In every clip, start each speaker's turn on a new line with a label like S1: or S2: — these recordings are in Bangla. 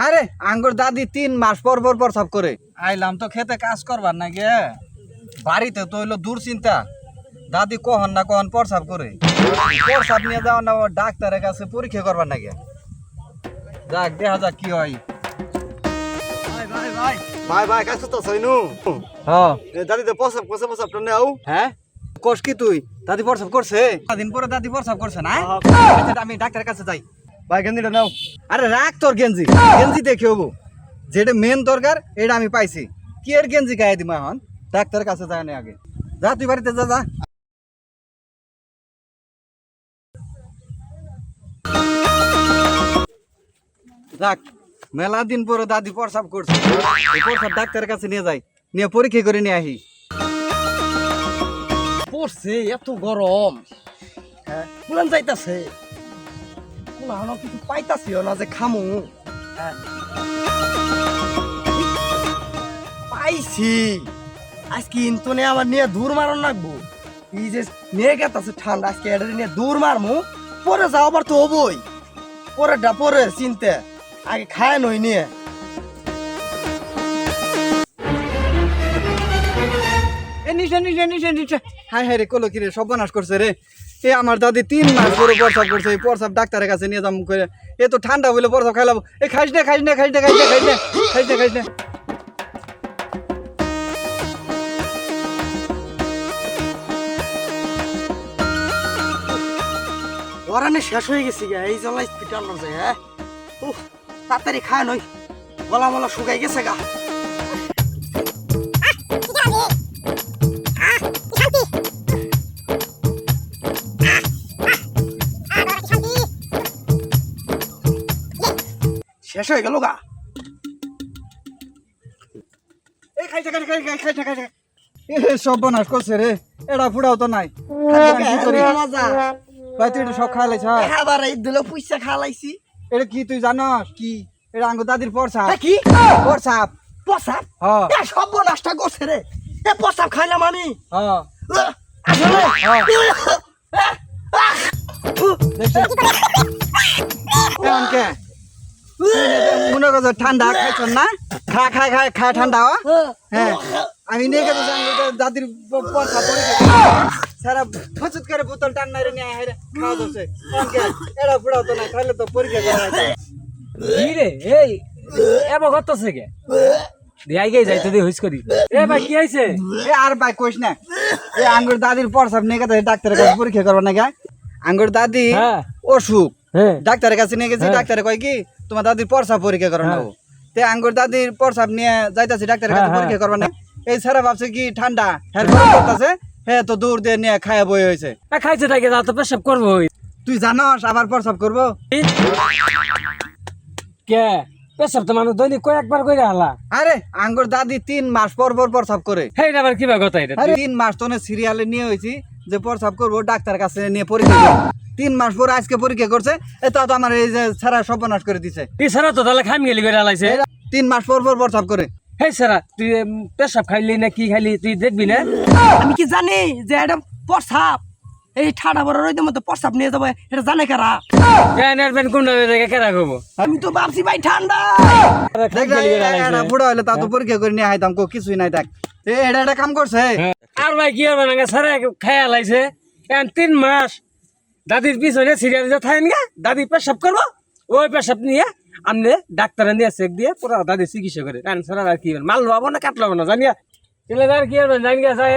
S1: আরে আঙ্গুর দাদি 3 মাস পর পর প্রসাব করে। আইলাম তো খেতে কাজ করবার না গে, বাড়িতে তো হইলো দূর চিন্তা। দাদি কখন না কখন প্রসাব করে, প্রসাব নিয়ে যাও না ডাক্তারের কাছে পরীক্ষা করবার না গে। যাক দেখা যাক কি হয়।
S2: ভাই ভাই কাজ তো সইনু
S1: হ্যাঁ
S2: দাদি তো প্রসাব তো নাও।
S1: হ্যাঁ কোষ কি তুই দাদি প্রসাব করছে? দিন পরে দাদি প্রসাব করছে না? আচ্ছা, আমি ডাক্তারের কাছে যাই।
S2: ভাই গেন্দিটা নাও।
S1: আরে রাখ তোর গেঞ্জি, গেঞ্জি দেখে হবো যেটা মেন দরকার এটা আমি পাইছি। কি এর গেঞ্জি গায়ে দিমা এখন? ডাক্তারের কাছে যায় না আগে। যা তুই বাড়িতে যা যা। যাক মেলা দিন পরে দাদি প্রসাব করছে, এই প্রসাব ডাক্তারের কাছে নিয়ে যাই, নিয়ে পরীক্ষা করে নিয়ে আসি।
S2: পড়ছে এত গরম, হ্যাঁ পুরান যাইতাছে, কোনো কিছু পাইতাছিও না যে খামু। হ্যাঁ পাইছি, আজকে ইন্তনে আমার নিয়ে দূর মারন লাগবো। এই যে নিয়ে গেতাছে ঠান্ডা, আজকে এটা নিয়ে দূর মারমু, পরে যাও আবার তো হবই, পরেরটা পরে চিনতে আগে খায় নই নিয়ে।
S1: হাই হাই রে কলো কি রে, সর্বনাশ করছে রে। এ আমার দাদি 3 মাস পরে প্রসাব করছে, এই প্রসাব ডাক্তারের কাছে নিয়ে যাম করে। এ তো ঠান্ডা বলে প্রসাব খাইলাম। এ খাইস না খাইস না খাইস না খাইস না খাইস না খাইস না খাইস না।
S2: ওরানে শেষ হয়ে গেছি গা, এই জ্বালা হসপিটাল যায়। হ্যাঁ তাড়াতাড়ি খায় নই, গলা মলা শুকাই গেছে গা। শেষ হয়ে গেল গা।
S1: এ খাইছে খাইছে খাইছে খাইছে খাইছে। এ সর্বনাশ করছে রে, এটা ফুড়াও তো নাই। কি করি ভাই, তুই এটা সব খাই লাইছ?
S2: আবার এই দিলে পয়সা খালাইছি।
S1: এটা কি তুই জানস? কি এটা আঙ্গুর দাদির প্রসাব।
S2: কি
S1: প্রসাব?
S2: প্রসাব?
S1: হ্যাঁ
S2: সব নষ্ট করছে রে, এ প্রসাব খাইলাম আমি।
S1: হ্যাঁ
S2: আসলে
S1: দেখছিস কেমন কে? মনে করছো ঠান্ডা খাইছ না? খা খা খা খা ঠান্ডা। হ্যাঁ আমি নিয়ে গেছি দাদির প্রসাব পরীক্ষা সারা ফচুত করে বোতল টান মারে নিয়ে আয় খাওয়া যাচ্ছে। এটা ফুড়াও তো নাই, খাইলে তো পরীক্ষা করা আছে।
S3: কি রে এই এবার করতেছে কে দেখাই গে যাইতে দি হইস করি। এ ভাই কি হইছে?
S1: এ আর ভাই কইস না, এ আঙ্গুর দাদির প্রসাব নিয়ে গেছে ডাক্তারের কাছে পরীক্ষা করবা না। আঙ্গুর দাদি
S3: হ্যাঁ
S1: অসুখ,
S3: হ্যাঁ
S1: ডাক্তারের কাছে নিয়ে গেছি। ডাক্তারে কয় কি তোমার দাদির প্রসাব পরীক্ষা করো না। তে আঙ্গুর দাদির প্রসাব নিয়ে যাইতাছি ডাক্তারের কাছে পরীক্ষা করবা না। এই সারা ভাবছে কি ঠান্ডা হের গরম করতেছে, হ্যাঁ তো দূর দিয়ে নিয়ে খায়া বই হয়েছে।
S3: খাইছে তাকে যা তো পেশাব করবো।
S1: তুই জানস আবার প্রসাব করবো?
S3: কে পেশাব তো মানুষ দৈনিক কয়েকবার করে আলা।
S1: আরে আঙ্গুর দাদি 3 মাস পর পর প্রসাব করে।
S3: হেই আবার কিবা কথা এটা?
S1: আরে 3 মাস তো সিরিয়ালে নিয়ে হয়েছি যে প্রসাব করবো, ডাক্তারের কাছে নিয়ে পরীক্ষা করবো। 3 মাস পরে আজকে পরীক্ষা করছে, এটা তো আমার এই যে সারা সর্বনাশ করে দিছে।
S3: এছাড়া তো তাহলে খাম গেলি করে আলাইছে।
S1: 3 মাস পর পর প্রসাব করে।
S3: হেই সারা তুই পেশাব খাইলি না কি খাইলি তুই দেখবি না?
S2: আমি কি জানি যে এটা প্রসাব, এই ঠাডা বড় রইতে মতো প্রসাব নিয়ে যাবো, এটা জানে কারা?
S3: কোন কেরা করবো?
S2: আমি তো ভাবছি ভাই ঠান্ডা।
S1: বুড়া হইলে তা তো পরীক্ষা করে নিয়ে আইতাম, কিছুই নাই। দেখ এটা একটা কাম করছে।
S3: আর ভাই কি হবে না সারা খাই আলাইছে। 3 মাস দাদির পিছনে সিরিয়াল থাকেন গা, দাদি পেশাব করবো, ওই পেশাব নিয়ে আমনে ডাক্তারে নিয়ে চেক দিয়ে পুরো দাদি চিকিৎসা করে। সারা আর কি মাল লবো না কাটলাবো না জানিয়া চলে আর কি হবে জানিয়া যায়।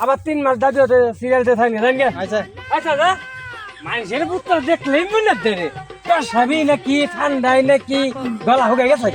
S3: আবার 3 মাস দাদি হতে সিরিয়ালতে থাকে জানিয়া।
S1: আচ্ছা
S3: আচ্ছা যা মানুষের পুত্র দেখলেই মনে ধরে পেশাবি নাকি ঠান্ডাই নাকি গলা হুকে গেছে।